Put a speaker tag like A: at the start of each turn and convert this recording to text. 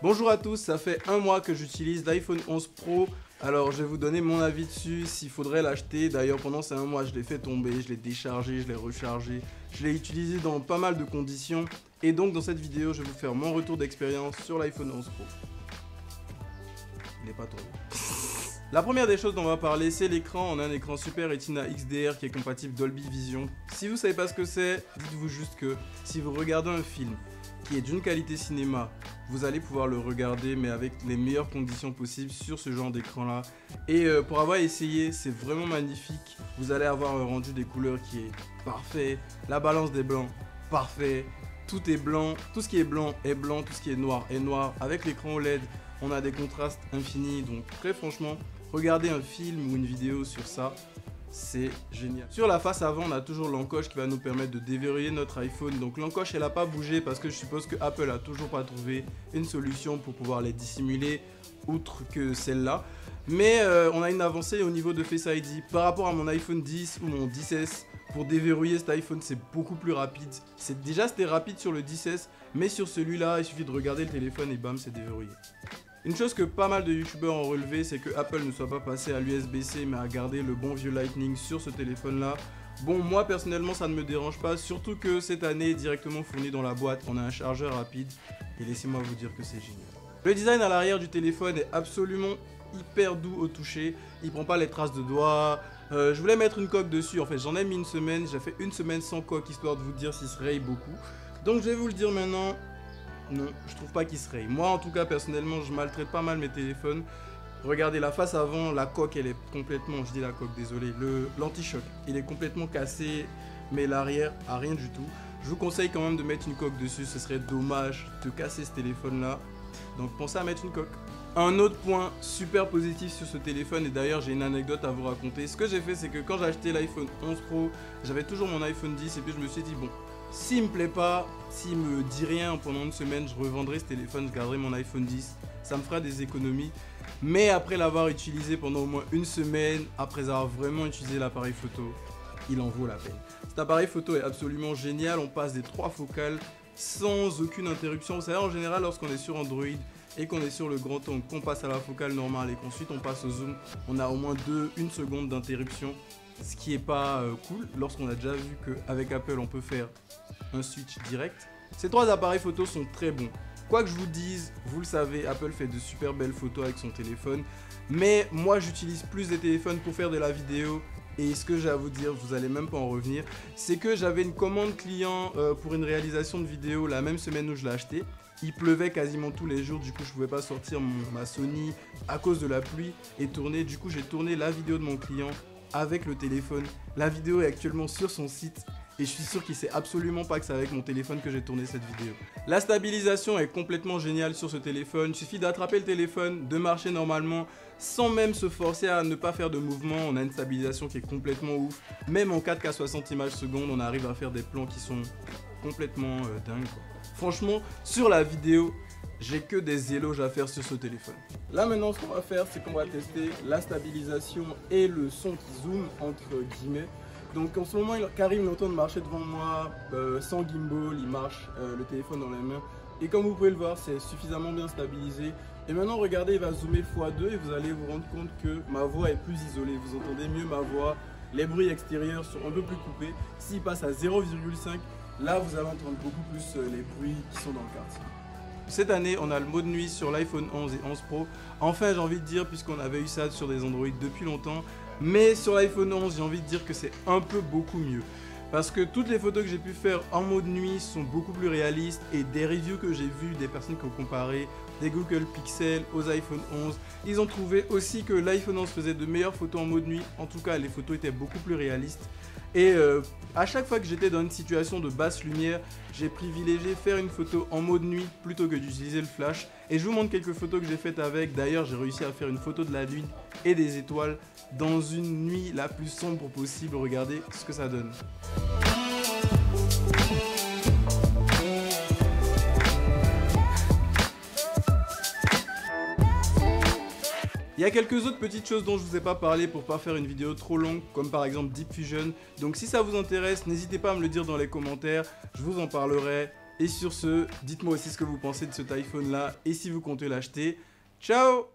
A: Bonjour à tous, ça fait un mois que j'utilise l'iPhone 11 Pro. Alors je vais vous donner mon avis dessus, s'il faudrait l'acheter. D'ailleurs pendant ces un mois je l'ai fait tomber, je l'ai déchargé, je l'ai rechargé. Je l'ai utilisé dans pas mal de conditions. Et donc dans cette vidéo je vais vous faire mon retour d'expérience sur l'iPhone 11 Pro. Il n'est pas tombé. La première des choses dont on va parler, c'est l'écran. On a un écran Super Retina XDR qui est compatible Dolby Vision. Si vous ne savez pas ce que c'est, dites-vous juste que si vous regardez un film qui est d'une qualité cinéma, vous allez pouvoir le regarder mais avec les meilleures conditions possibles sur ce genre d'écran là. Et pour avoir essayé, c'est vraiment magnifique. Vous allez avoir un rendu des couleurs qui est parfait. La balance des blancs, parfait. Tout est blanc, tout ce qui est blanc est blanc, tout ce qui est noir est noir. Avec l'écran OLED, on a des contrastes infinis. Donc très franchement, regardez un film ou une vidéo sur ça, c'est génial. Sur la face avant, on a toujours l'encoche qui va nous permettre de déverrouiller notre iPhone. Donc l'encoche, elle n'a pas bougé parce que je suppose que Apple a toujours pas trouvé une solution pour pouvoir les dissimuler outre que celle-là. Mais on a une avancée au niveau de Face ID. Par rapport à mon iPhone 10 ou mon 10S, pour déverrouiller cet iPhone, c'est beaucoup plus rapide. Déjà, c'était rapide sur le 10S, mais sur celui-là, il suffit de regarder le téléphone et bam, c'est déverrouillé. Une chose que pas mal de youtubeurs ont relevé, c'est que Apple ne soit pas passé à l'USB-C mais à garder le bon vieux Lightning sur ce téléphone là. Bon, moi personnellement ça ne me dérange pas, surtout que cette année directement fourni dans la boîte, on a un chargeur rapide et laissez-moi vous dire que c'est génial. Le design à l'arrière du téléphone est absolument hyper doux au toucher, il prend pas les traces de doigts. Je voulais mettre une coque dessus, en fait j'en ai mis une semaine, j'ai fait une semaine sans coque histoire de vous dire s'il se raye beaucoup. Donc je vais vous le dire maintenant. Non, je trouve pas qu'il se raye. Moi en tout cas personnellement je maltraite pas mal mes téléphones. Regardez la face avant, la coque elle est complètement, je dis la coque désolé, l'anti-choc il est complètement cassé, mais l'arrière a rien du tout. Je vous conseille quand même de mettre une coque dessus, ce serait dommage de casser ce téléphone là. Donc pensez à mettre une coque. Un autre point super positif sur ce téléphone, et d'ailleurs j'ai une anecdote à vous raconter. Ce que j'ai fait c'est que quand j'ai acheté l'iPhone 11 Pro, j'avais toujours mon iPhone 10 et puis je me suis dit bon, s'il me plaît pas, s'il me dit rien pendant une semaine, je revendrai ce téléphone, je garderai mon iPhone 10, ça me fera des économies. Mais après l'avoir utilisé pendant au moins une semaine, après avoir vraiment utilisé l'appareil photo, il en vaut la peine. Cet appareil photo est absolument génial, on passe des 3 focales sans aucune interruption. Vous savez en général lorsqu'on est sur Android et qu'on est sur le grand angle, qu'on passe à la focale normale et qu'ensuite on passe au zoom, on a au moins 1 seconde d'interruption. Ce qui est pas cool lorsqu'on a déjà vu qu'avec Apple on peut faire un switch direct. Ces 3 appareils photo sont très bons. Quoi que je vous dise, vous le savez, Apple fait de super belles photos avec son téléphone. Mais moi j'utilise plus des téléphones pour faire de la vidéo. Et ce que j'ai à vous dire, vous allez même pas en revenir, c'est que j'avais une commande client pour une réalisation de vidéo la même semaine où je l'ai acheté. Il pleuvait quasiment tous les jours, du coup je pouvais pas sortir ma Sony à cause de la pluie et tourner. Du coup j'ai tourné la vidéo de mon client avec le téléphone. La vidéo est actuellement sur son site et je suis sûr qu'il sait absolument pas que c'est avec mon téléphone que j'ai tourné cette vidéo. La stabilisation est complètement géniale sur ce téléphone. Il suffit d'attraper le téléphone, de marcher normalement sans même se forcer à ne pas faire de mouvement. On a une stabilisation qui est complètement ouf. Même en 4K 60 images secondes, on arrive à faire des plans qui sont complètement dingues, quoi. Franchement, sur la vidéo, j'ai que des éloges à faire sur ce téléphone. Là maintenant ce qu'on va faire c'est qu'on va tester la stabilisation et le son qui zoome entre guillemets. Donc en ce moment Karim est en train de marcher devant moi sans gimbal, il marche le téléphone dans les mains. Et comme vous pouvez le voir c'est suffisamment bien stabilisé. Et maintenant regardez, il va zoomer x2 et vous allez vous rendre compte que ma voix est plus isolée. Vous entendez mieux ma voix, les bruits extérieurs sont un peu plus coupés. S'il passe à 0,5, là vous allez entendre beaucoup plus les bruits qui sont dans le quartier. Cette année, on a le mode nuit sur l'iPhone 11 et 11 Pro. Enfin, j'ai envie de dire, puisqu'on avait eu ça sur des Android depuis longtemps. Mais sur l'iPhone 11, j'ai envie de dire que c'est un peu beaucoup mieux. Parce que toutes les photos que j'ai pu faire en mode nuit sont beaucoup plus réalistes. Et des reviews que j'ai vues, des personnes qui ont comparé des Google Pixel aux iPhone 11, ils ont trouvé aussi que l'iPhone 11 faisait de meilleures photos en mode nuit. En tout cas, les photos étaient beaucoup plus réalistes. Et à chaque fois que j'étais dans une situation de basse lumière, j'ai privilégié faire une photo en mode nuit plutôt que d'utiliser le flash. Et je vous montre quelques photos que j'ai faites avec. D'ailleurs, j'ai réussi à faire une photo de la lune et des étoiles dans une nuit la plus sombre possible. Regardez ce que ça donne. Il y a quelques autres petites choses dont je vous ai pas parlé pour pas faire une vidéo trop longue, comme par exemple Deep Fusion. Donc si ça vous intéresse, n'hésitez pas à me le dire dans les commentaires, je vous en parlerai Et sur ce, dites-moi aussi ce que vous pensez de cet iPhone là et si vous comptez l'acheter. Ciao!